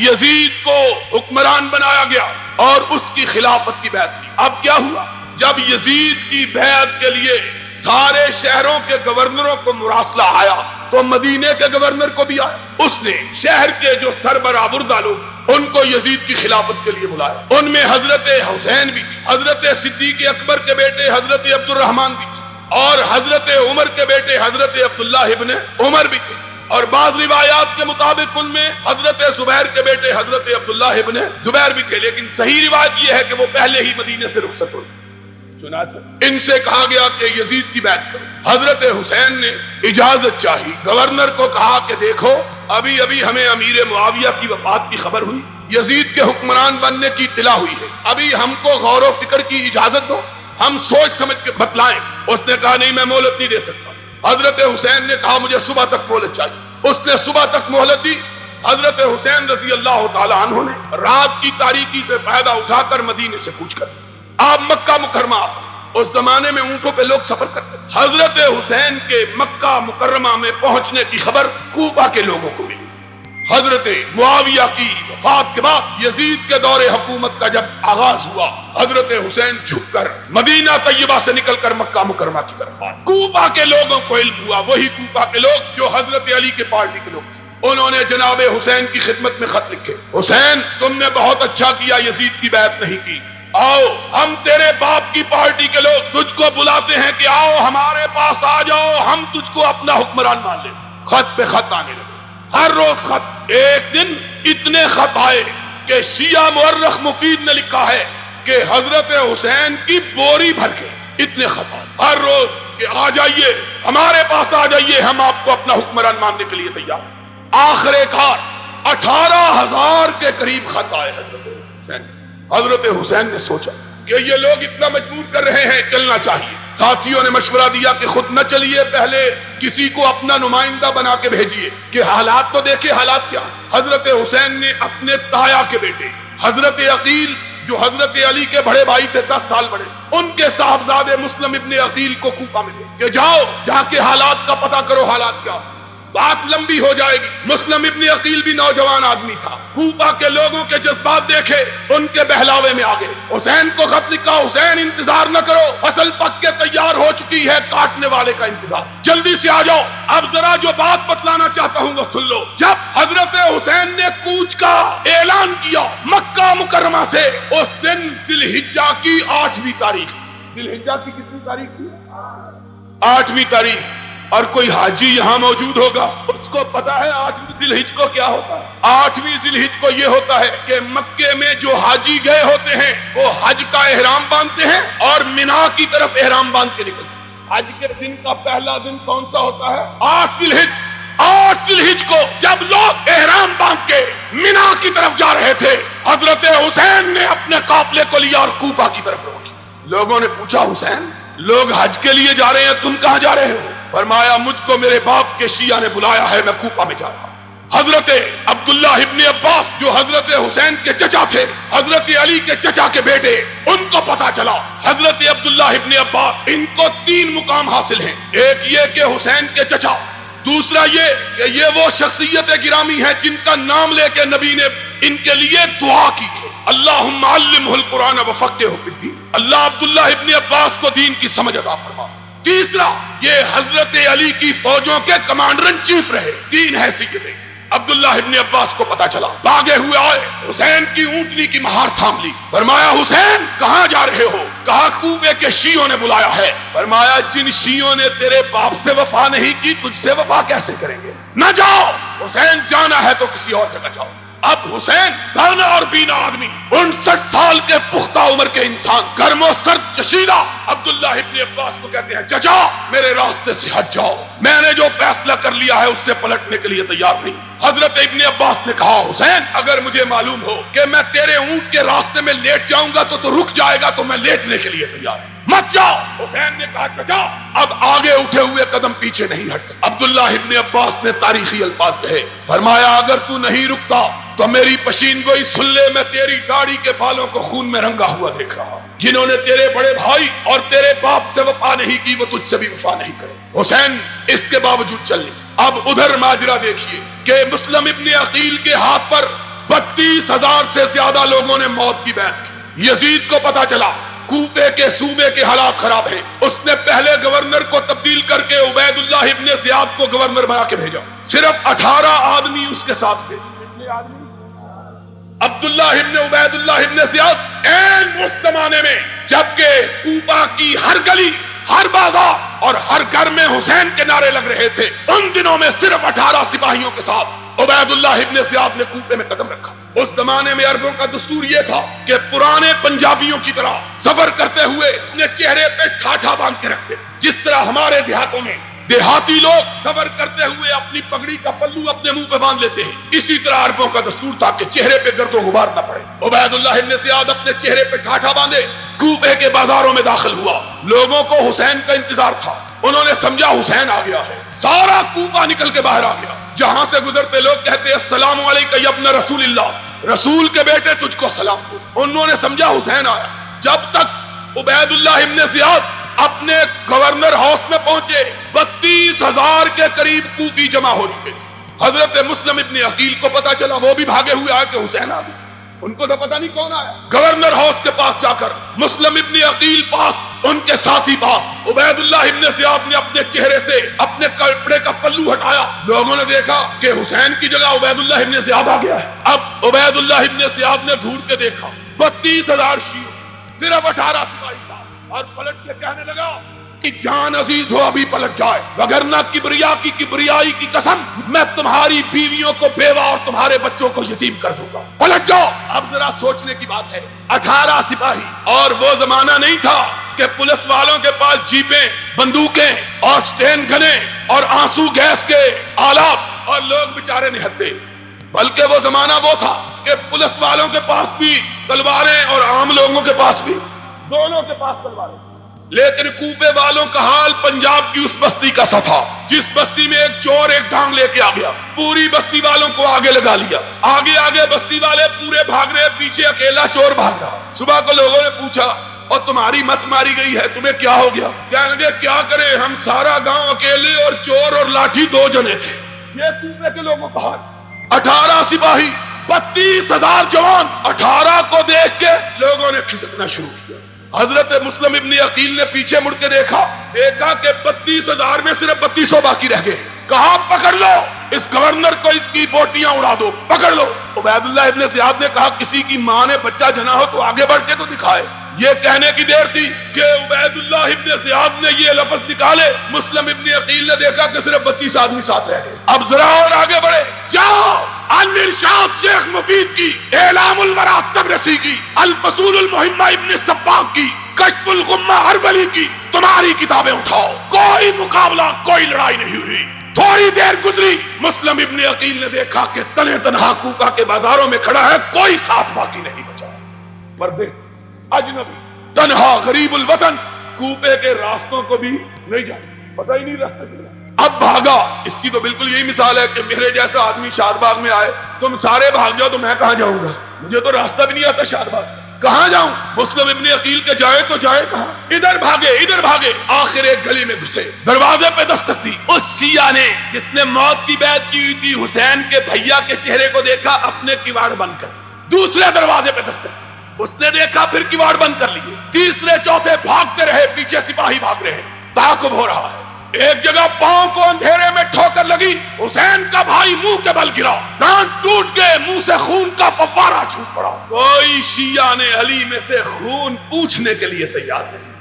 یزید کو حکمران بنایا گیا اور اس کی خلافت کی بیعت کی۔ اب کیا ہوا؟ جب یزید کی بیعت کے لیے سارے شہروں کے گورنروں کو مراسلہ آیا تو مدینے کے گورنر کو بھی آیا۔ اس نے شہر کے جو سربراہ بردہ لوگ ان کو یزید کی خلافت کے لیے بلایا۔ ان میں حضرت حسین بھی تھی، حضرت صدیق اکبر کے بیٹے حضرت عبد الرحمن بھی تھے، اور حضرت عمر کے بیٹے حضرت عبداللہ ابن عمر بھی تھے، اور بعض روایات کے مطابق ان میں حضرت زبیر کے بیٹے حضرت عبداللہ ابن زبیر بھی تھے، لیکن صحیح روایت یہ ہے کہ وہ پہلے ہی مدینے سے رخصت ہو چکے۔ ان سے کہا گیا کہ یزید کی بیعت کرو۔ حضرت حسین نے اجازت چاہی، گورنر کو کہا کہ دیکھو ابھی ابھی ہمیں امیر معاویہ کی وفات کی خبر ہوئی، یزید کے حکمران بننے کی اطلاع ہوئی ہے، ابھی ہم کو غور و فکر کی اجازت دو، ہم سوچ سمجھ کے بتلائیں۔ اس نے کہا نہیں، میں مہلت نہیں دے سکتا۔ حضرت حسین نے کہا مجھے صبح تک مہلت چاہیے۔ اس نے صبح تک مہلت دی۔ حضرت حسین رضی اللہ تعالی عنہ نے رات کی تاریکی سے فائدہ اٹھا کر مدینے سے کوچ کر آپ مکہ مکرمہ۔ اس زمانے میں اونٹوں پہ لوگ سفر کرتے۔ حضرت حسین کے مکہ مکرمہ میں پہنچنے کی خبر کوفہ کے لوگوں کو ملی۔ حضرت معاویہ کی وفات کے بعد یزید کے دور حکومت کا جب آغاز ہوا، حضرت حسین جھک کر مدینہ طیبہ سے نکل کر مکہ مکرمہ کی طرف آئے۔ کوفہ کے لوگوں کو علم ہوا، وہی کوفہ کے لوگ جو حضرت علی کے پارٹی کے لوگ تھے، انہوں نے جناب حسین کی خدمت میں خط لکھے، حسین تم نے بہت اچھا کیا یزید کی بیعت نہیں کی، آؤ ہم تیرے باپ کی پارٹی کے لوگ تجھ کو بلاتے ہیں کہ آؤ ہمارے پاس آ جاؤ، ہم تجھ کو اپنا حکمران مان لیں۔ خط پہ خط آنے لگے، ہر روز خط۔ ایک دن اتنے خط آئے کہ شیعہ مورخ مفید نے لکھا ہے کہ حضرت حسین کی بوری بھر کے اتنے خط آئے ہر روز کہ آ جائیے ہمارے پاس آ جائیے، ہم آپ کو اپنا حکمران ماننے کے لیے تیار۔ آخر کار 18,000 کے قریب خط آئے حضرت حسین۔ حضرت حسین نے سوچا کہ یہ لوگ اتنا مجبور کر رہے ہیں، چلنا چاہیے۔ ساتھیوں نے مشورہ دیا کہ خود نہ چلیے، پہلے کسی کو اپنا نمائندہ بنا کے بھیجیے کہ حالات تو دیکھیں حالات کیا۔ حضرت حسین نے اپنے تایا کے بیٹے حضرت عقیل جو حضرت علی کے بڑے بھائی تھے 10 سال بڑے، ان کے صاحبزادے مسلم ابن عقیل کو کوفہ میں دے کہ جاؤ جا کے حالات کا پتہ کرو، حالات کیا۔ بات لمبی ہو جائے گی۔ مسلم ابن عقیل بھی نوجوان آدمی تھا، کوفہ کے لوگوں کے جذبات دیکھے، ان کے بہلاوے میں آ گئے۔ حسین کو خط لکھا، حسین انتظار نہ کرو، فصل پک کے تیار ہو چکی ہے، کاٹنے والے کا انتظار، جلدی سے آ جاؤ۔ اب ذرا جو بات بتلانا چاہتا ہوں وہ سن لو۔ جب حضرت حسین نے کوچ کا اعلان کیا مکہ مکرمہ سے، اس دن ذی الحجہ کی 8ویں تاریخ، ذی الحجہ کی کتنی تاریخ تھی؟ 8ویں تاریخ۔ اور کوئی حاجی یہاں موجود ہوگا، اس کو پتا ہے 8ویں ذی الحجہ کو کیا ہوتا ہے؟ 8ویں ذی الحجہ کو یہ ہوتا ہے کہ مکے میں جو حاجی گئے ہوتے ہیں وہ حج کا احرام باندھتے ہیں اور مینا کی طرف احرام باندھ کے نکلتے ہیں۔ حج کے دن کا پہلا دن کون سا ہوتا ہے؟ 8 ذی الحجہ۔ 8 ذی الحجہ کو جب لوگ احرام باندھ کے مینا کی طرف جا رہے تھے، حضرت حسین نے اپنے قافلے کو لیا اور کوفہ کی طرف روکی۔ لوگوں نے پوچھا حسین لوگ حج کے لیے جا رہے ہیں، تم کہاں جا رہے ہو؟ فرمایا مجھ کو میرے باپ کے شیعہ نے بلایا ہے، میں کوفہ میں جا رہا ہوں۔ حضرت عبداللہ ابن عباس جو حضرت حسین کے چچا تھے، حضرت علی کے چچا کے بیٹے، ان کو پتا چلا حضرت عبداللہ ابن عباس ان کو 3 مقام حاصل ہیں۔ ایک یہ کہ حسین کے چچا، دوسرا یہ کہ یہ وہ شخصیت گرامی ہے جن کا نام لے کے نبی نے ان کے لیے دعا کی ہے، اللہم علمہ القرآن وفقہہ فی الدین، اللہ عبداللہ ابن عباس کو دین کی سمجھ عطا فرما۔ تیسرا یہ حضرت علی کی فوجوں کے کمانڈر ان چیف رہے، 3 حیثیتیں۔ عبداللہ ابن عباس کو پتا چلا، بھاگے ہوئے آئے، حسین کی اونٹنی کی مہار تھام لی۔ فرمایا حسین کہاں جا رہے ہو؟ کہا کوفے کے شیعوں نے بلایا ہے۔ فرمایا جن شیعوں نے تیرے باپ سے وفا نہیں کی، تجھ سے وفا کیسے کریں گے؟ نہ جاؤ حسین، جانا ہے تو کسی اور جگہ جاؤ۔ اب حسین دانا اور بینا آدمی، 59 سال کے پختہ عمر کے انسان، گرم و سرد جشیدہ، عبداللہ ابن عباس کو کہتے ہیں چچا میرے راستے سے ہٹ جاؤ، میں نے جو فیصلہ کر لیا ہے اس سے پلٹنے کے لیے تیار نہیں۔ حضرت ابن عباس نے کہا حسین اگر مجھے معلوم ہو کہ میں تیرے اونٹ کے راستے میں لیٹ جاؤں گا تو رک جائے گا تو میں لیٹنے کے لیے تیار ہوں، مت جاؤ۔ حسین نے کہا چچا اب آگے اٹھے ہوئے قدم پیچھے نہیں ہٹ سکتے۔ عبداللہ ابن عباس نے تاریخی الفاظ کہے، فرمایا اگر تو نہیں رکتا تو میری پشین گوئی سن لے، میں تیری داڑھی کے بالوں کو خون میں رنگا ہوا دیکھ رہا ہوں۔ جنہوں نے تیرے بڑے بھائی اور تیرے باپ سے وفا نہیں کی وہ تجھ سے بھی وفا نہیں کرے. حسین اس کے باوجود چل لی. اب ادھر ماجرا دیکھیے کہ مسلم ابن عقیل کے ہاتھ پر 32,000 سے زیادہ لوگوں نے موت کی بیعت کی. یزید کو پتا چلا کوفے کے صوبے کے حالات خراب ہیں. اس نے پہلے گورنر کو تبدیل کر کے عبید اللہ ابن زیاد کو گورنر بنا کے بھیجا. صرف 18 آدمی اس کے ساتھ بھیجے. کتنے آدمی؟ عبداللہ ابن عبید اللہ ابن زیاد این اس زمانے میں جبکہ کوفہ کی ہر گلی، ہر بازار اور ہر گھر میں حسین کے نعرے لگ رہے تھے، ان دنوں میں صرف 18 سپاہیوں کے ساتھ عبید اللہ ابن زیاد نے کوفے میں قدم رکھا. اس زمانے میں عربوں کا دستور یہ تھا کہ پرانے پنجابیوں کی طرح سفر کرتے ہوئے اپنے چہرے پہ ٹھاٹھا باندھ کے رکھتے، جس طرح ہمارے دیہاتوں میں دیہاتی لوگ سفر کرتے ہوئے اپنی پگڑی کا پلو اپنے منہ پہ باندھ لیتے ہیں. اسی طرح عربوں کا دستور تھا کہ چہرے پہ گرد و غبار نہ پڑے. عبید اللہ ابن زیاد اپنے چہرے پہ ٹھاٹھا باندھے کوفے کے بازاروں میں داخل ہوا. لوگوں کو حسین کا انتظار تھا. انہوں نے سمجھا حسین آ گیا ہے. سارا کوفہ نکل کے باہر آ گیا. جہاں سے گزرتے لوگ کہتے السلام علیکم یا ابن رسول اللہ، رسول کے بیٹے تجھ کو سلام دو. انہوں نے سمجھا حسین آیا. جب تک عبید اللہ ابن زیاد اپنے گورنر ہاؤس میں پہنچے 32,000 کے قریب کوفی جمع ہو چکے تھے. حضرت مسلم ابن عقیل کو پتا چلا، وہ بھی بھاگے ہوئے آئے کہ حسین آ گیا. ان کو تو پتا نہیں کون آیا. گورنر ہاؤس کے پاس جا کر مسلم ابن عقیل پاس، ان کے ساتھی پاس عبید اللہ ابن زیاد نے اپنے چہرے سے اپنے کپڑے کا پلو ہٹایا. لوگوں نے دیکھا کہ حسین کی جگہ عبید اللہ ابن زیاد آ گیا ہے. اب عبید اللہ ابن زیاد نے گھور کے دیکھا 32,000 شیعہ، صرف 18 سپاہی تھا، اور پلٹ کے کہنے لگا کہ جان عزیز ہو ابھی پلٹ جائے، وگرنہ کبریائی کی قسم میں تمہاری بیویوں کو بیوہ اور تمہارے بچوں کو یتیم کر دوں گا، پلٹ جاؤ. اب ذرا سوچنے کی بات ہے، 18 سپاہی، اور وہ زمانہ نہیں تھا کہ پولیس والوں کے پاس جیپیں، بندوقیں اور سٹین گنیں اور آنسو گیس کے آلات اور لوگ بیچارے نہتے، بلکہ وہ زمانہ وہ تھا کہ پولیس والوں کے پاس بھی تلواریں اور عام لوگوں کے پاس بھی، دونوں کے پاس تلواریں. لیکن کوفے والوں کا حال پنجاب کی اس بستی کا سا تھا جس بستی میں ایک چور ایک ڈانگ لے کے آ گیا، پوری بستی والوں کو آگے لگا لیا. آگے آگے بستی والے پورے بھاگ رہے، پیچھے اکیلا چور بھاگ رہا. صبح کو لوگوں نے پوچھا اور تمہاری مت ماری گئی ہے، تمہیں کیا ہو گیا؟ کہنے لگے کیا کریں، ہم سارا گاؤں اکیلے اور چور اور لاٹھی 2 جنے تھے. یہ کوفے کے لوگوں کا حال. 18 سپاہی، 32,000 جوان. 18 کو دیکھ کے لوگوں نے کھسکنا شروع کیا. حضرت مسلم ابن عقیل نے پیچھے مڑ کے دیکھا کہ 32,000 میں صرف 3200 باقی رہ گئے. کہا پکڑ لو اس گورنر کو، اس کی بوٹیاں اڑا دو، پکڑ لو. عبید اللہ ابن زیاد نے کہا کسی کی ماں نے بچہ جنا ہو تو آگے بڑھ کے تو دکھائے. یہ کہنے کی دیر تھی کہ عبید اللہ ابن زیاد نے یہ لفظ نکالے. مسلم ابن عقیل نے دیکھا کہ صرف 32 آدمی ساتھ رہ گئے. اب ذرا اور آگے بڑھے. جاؤ الارشاد شیخ مفید کی، اعلام الورا تبرسی کی، الفصول المہمہ ابن سباق کی، کشف الغمہ اربلی کی، تمہاری کتابیں اٹھاؤ. کوئی مقابلہ، کوئی لڑائی نہیں ہوئی. تھوڑی دیر گزری، مسلم ابن عقیل نے دیکھا کہ تنہا تنہا کوفہ کے بازاروں میں کھڑا ہے، کوئی ساتھ باقی نہیں بچا. پردے، اجنبی، تنہا، غریب الوطن، کوفے کے راستوں کو بھی نہیں جانا، پتہ ہی نہیں راستہ کیا. اب بھاگا. اس کی تو بالکل یہی مثال ہے کہ میرے جیسا آدمی شاد باغ میں آئے، تم سارے بھاگ جاؤ تو میں کہاں جاؤں گا؟ مجھے تو راستہ بھی نہیں آتا شاد باغ، کہاں جاؤں؟ مسلم ابن عقیل کے جائے تو جائے کہاں؟ ادھر بھاگے ادھر بھاگے، آخر ایک گلی میں گھسے. دروازے پہ دستک دی. اس شیعہ نے جس نے موت کی بیعت کی ہوئی تھی، حسین کے بھیا کے چہرے کو دیکھا، اپنے کیواڑ بند کر. دوسرے دروازے پہ دستک دی. اس نے دیکھا، پھر کیواڑ بند کر لیے. تیسرے چوتھے بھاگتے رہے، پیچھے سپاہی بھاگ رہے ہیں. تعاقب ہو رہا ہے. ایک جگہ پاؤں کو اندھیرے میں ٹھوکر لگی، حسین کا بھائی منہ کے بل گرا، دانت ٹوٹ گئے، منہ سے خون کا فوارہ چھوٹ پڑا. کوئی شیعہ نے علی میں سے خون پوچھنے کے لیے تیار نہیں.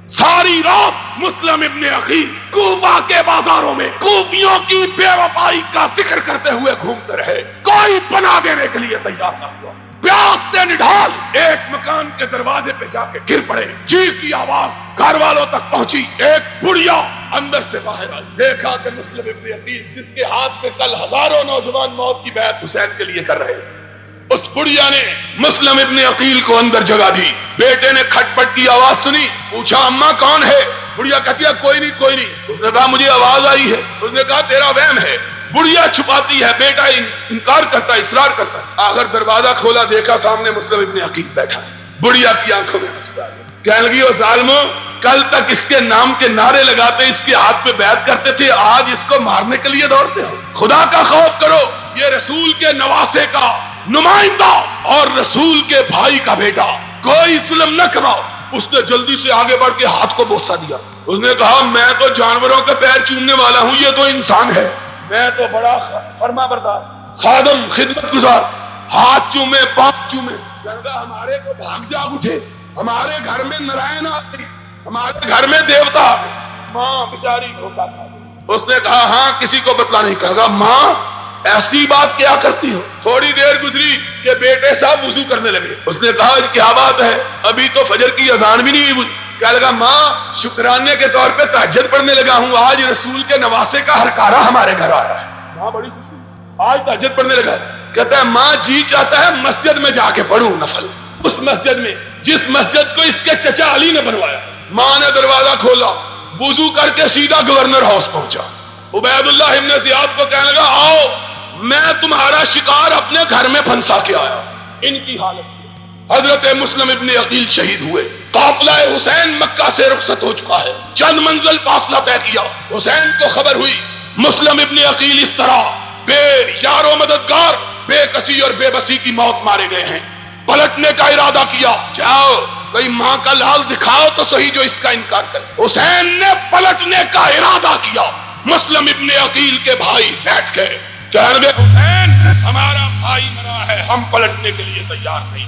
ساری رات مسلم ابن عقیل کوفہ کے بازاروں میں کوفیوں کی بے وفائی کا ذکر کرتے ہوئے گھومتے رہے. کوئی پناہ دینے کے لیے تیار نہ ہوا. پیاس سے نڈھال ایک مکان کے دروازے پہ جا کے گر پڑے. چیخ کی آواز گھر والوں تک پہنچی. ایک بڑھیا اندر سے باہر آئی. دیکھا کہ مسلم ابن عقیل جس کے ہاتھ میں کل ہزاروں نوجوان موت کی بیعت حسین کے لیے کر رہے تھے، اس بڑھیا نے مسلم ابن عقیل کو اندر جگہ دی. بیٹے نے کھٹ پٹ کی آواز سنی، پوچھا اماں کون ہے؟ بڑھیا کہتی ہے کوئی نہیں کوئی نہیں. اس نے کہا مجھے آواز آئی ہے. اس نے کہا تیرا وہم ہے. بڑھیا چھپاتی ہے، بیٹا انکار کرتا ہے، اصرار کرتا ہے. آخر دروازہ کھولا، دیکھا سامنے مسلم ابن عقیل بیٹھا ہے. بڑھیا کی آنکھوں میں آنسو آ گئے. کہنے لگی او ظالمو، کل تک اس کے نام کے نعرے لگاتے، اس کے ہاتھ پہ بیعت کرتے تھے، آج اس کو مارنے کے لیے دوڑتے ہو. خدا کا خوف کرو، یہ رسول کے نواسے کا نمائندہ اور رسول کے بھائی کا بیٹا، کوئی ظلم نہ کراؤ. اس نے جلدی سے آگے بڑھ کے ہاتھ کو بوسہ دیا. اس نے کہا میں تو جانوروں کے پیر چومنے والا ہوں، یہ تو انسان ہے. میں تو بڑا فرما بردار خادم، خدمت گزار، ہاتھ چومے پاؤں چومے. ہمارے کو بھاگ جاگ اٹھے، ہمارے گھر میں نارائن آ گئی، ہمارے گھر میں دیوتا آ گئے. ماں بیچاری دھوکا کھا گئی. اس نے کہا ہاں کسی کو بتلا نہیں. کہا ماں ایسی بات کیا کرتی ہو؟ تھوڑی دیر گزری کہ بیٹے صاحب وضو کرنے لگے. اس نے کہا کیا بات ہے؟ ابھی تو فجر کی اذان بھی نہیں ہوئی. کہنے لگا ماں شکرانے کے طور پہ تہجد پڑھنے لگا ہوں، آج رسول کے نواسے کا ہرکارہ ہمارے گھر آیا ہے. ماں بڑی خوشی، آج تہجد پڑھنے لگا. کہتا ہے ماں جی چاہتا ہے مسجد میں جا کے پڑھوں نفل، اس مسجد میں جس مسجد کو اس کے چچا علی نے بنوایا. ماں نے دروازہ کھولا، وضو کر کے سیدھا گورنر ہاؤس پہنچا. عبید اللہ ابن زیاد کو کہنے لگا آؤ میں تمہارا شکار اپنے گھر میں پھنسا کے آیا. ان کی حالت حضرت مسلم ابن عقیل شہید ہوئے. قافلہ حسین مکہ سے رخصت ہو چکا ہے، چند منزل فاصلہ طے کیا. حسین کو خبر ہوئی مسلم ابن عقیل اس طرح بے یار و مددگار، بے کسی اور بے بسی کی موت مارے گئے ہیں. پلٹنے کا ارادہ کیا. جاؤ کوئی ماں کا لال دکھاؤ تو صحیح جو اس کا انکار کرے. حسین نے پلٹنے کا ارادہ کیا. مسلم ابن عقیل کے بھائی بیٹھ گئے. کہنے لگے حسین ہمارا بھائی مرا ہے، ہم پلٹنے کے لیے تیار نہیں.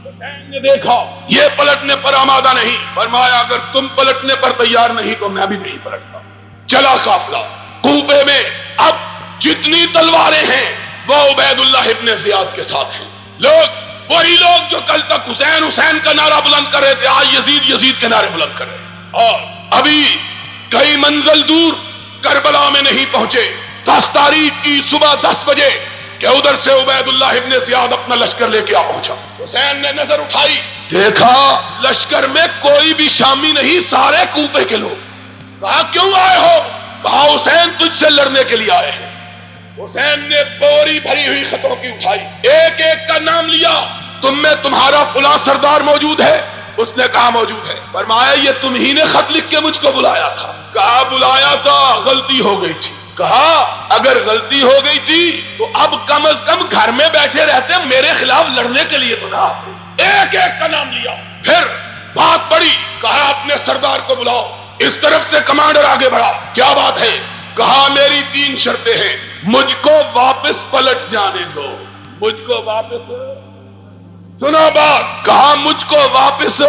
حسین نے دیکھا یہ پلٹنے پر آمادہ نہیں. فرمایا اگر تم پلٹنے پر تیار نہیں تو میں بھی نہیں پلٹتا. چلا قافلہ کوفے میں. اب جتنی تلواریں ہیں وہ عبید اللہ ابن زیاد کے ساتھ ہیں. لوگ وہی لوگ جو کل تک حسین حسین کا نعرہ بلند کر رہے تھے، آج یزید یزید کے نعرے بلند کر رہے ہیں. اور ابھی کئی منزل دور کربلا میں نہیں پہنچے. 10 تاریخ کی صبح 10 بجے کہ ادھر سے عبید اللہ ابن زیاد اپنا لشکر لے کے آ پہنچا. حسین نے نظر اٹھائی، دیکھا لشکر میں کوئی بھی شامی نہیں، سارے کوفے کے لوگ. کہا کیوں آئے ہو؟ کہا حسین تجھ سے لڑنے کے لیے آئے ہیں. حسین نے بوری بھری ہوئی خطوں کی اٹھائی، ایک ایک کا نام لیا. تم میں تمہارا فلاں سردار موجود ہے؟ اس نے کہا موجود ہے. فرمایا یہ تم ہی نے خط لکھ کے مجھ کو بلایا تھا؟ کہا بلایا تھا، غلطی ہو گئی تھی. کہا اگر غلطی ہو گئی تھی تو اب کم از کم گھر میں بیٹھے رہتے، میرے خلاف لڑنے کے لیے تو نہ آتے. ایک ایک کا نام لیا. پھر بات بڑی. کہا اپنے سردار کو بلاؤ. اس طرف سے کمانڈر آگے بڑھا. کیا بات ہے؟ کہا میری 3 شرطیں ہیں. مجھ کو واپس پلٹ جانے دو. مجھ کو واپس، سنا بات. کہا مجھ کو واپس،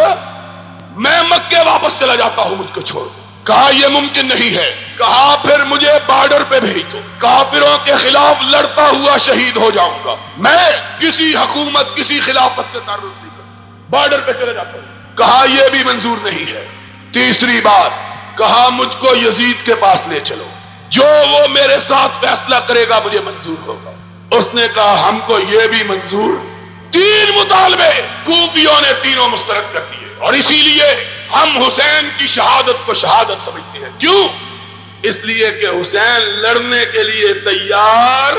میں مکے واپس چلا جاتا ہوں، مجھ کو چھوڑ. کہا یہ ممکن نہیں ہے. کہا پھر مجھے بارڈر پہ بھیج دو، کافروں کے خلاف لڑتا ہوا شہید ہو جاؤں گا. میں کسی حکومت کسی خلافت سے تعلق نہیں کرتا، بارڈر پہ چلے جاتا ہوں. کہا یہ بھی منظور نہیں ہے. تیسری بات. کہا مجھ کو یزید کے پاس لے چلو، جو وہ میرے ساتھ فیصلہ کرے گا مجھے منظور ہوگا. اس نے کہا ہم کو یہ بھی منظور. 3 مطالبے کوفیوں نے تینوں مسترد کر دیے. اور اسی لیے ہم حسین کی شہادت کو شہادت سمجھتے ہیں. کیوں؟ اس لیے کہ حسین لڑنے کے لیے تیار